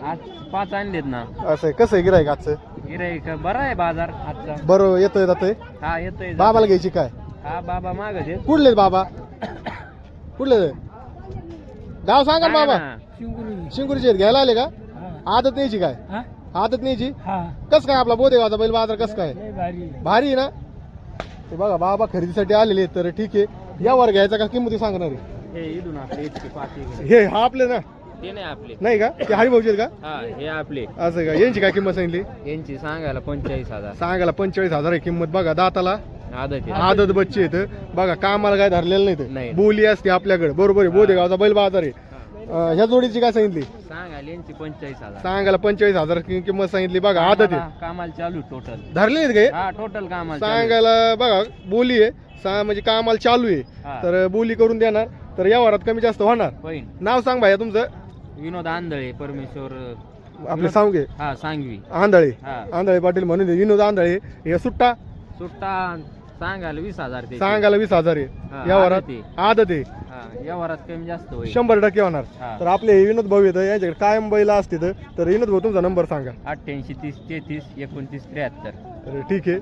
आज 5 आणलेत ना. असं आहे. कसं आहे गिराईक आजचं? गिराईक बरा आहे बाजार आजचा. बरं येतोय जातोय. हा येतोय. बाबाला घ्यायची काय? हा बाबा मागत आहेत. कुठले बाबा? कुठले गाव सांगा ना बाबा. शिंगुरीचे आहेत. घ्यायला आले का? आदत न्यायची काय? आदत न्यायची. कस काय आपला बोदेगावचा बैल बाजार कस काय? भारी आहे ना. ते बघा बाबा खरेदीसाठी आलेले तर ठीक आहे. यावर घ्यायचा का किंमती सांगणार आहे? हे इथून आपले इतके 5 हे हा आपले ना ते नाही आपले. नाही का? ते हरिभाऊचे आहेत का? हा हे आपले. असं का? यांची काय किंमत सांगितली? यांची सांगायला 45,000. सांगायला 45,000 आहे किंमत. बघा दाताला आदत आहे. आदत बच्चे आहेत. बघा कामाला काय धरलेलं नाही नाही. ते. बोली असते आपल्याकडे. बरोबर आहे. बोदेगावचा बैल बाजार आहे. ह्या जोडीची काय सांगितली? सांगायला यांची 45,000. सांगायला 45,000 किंमत सांगितली. बघा आदत आहे. कामाला चालू टोटल. धरले आहेत हा टोटल कामाला चालू. सांगायला बघा बोली आहे. म्हणजे कामाला चालू आहे. तर बोली करून देणार. तर या वरात कमी जास्त होणार. होईन. नाव सांग भाया तुमचं. विनोद आंधळे परमेश्वर आपले सांगे हा सांगवी. आंधळे हा आंधळे पाटील म्हणून विनोद आंधळे. हे सुट्टा सुट्टा सांगायला 20,000 ते. सांगायला 20,000 आहे. हा, या वरात आदत आहे. आदत आहे. हा या वरात कमी जास्त होईल. 100% होणार. हा. तर आपले हे विनोद भाऊ येतं यांच्याकडे कायम बैला असते. तर विनोद भाऊ तुमचा नंबर सांगा. 88 30 33 29 73. तर ठीक आहे.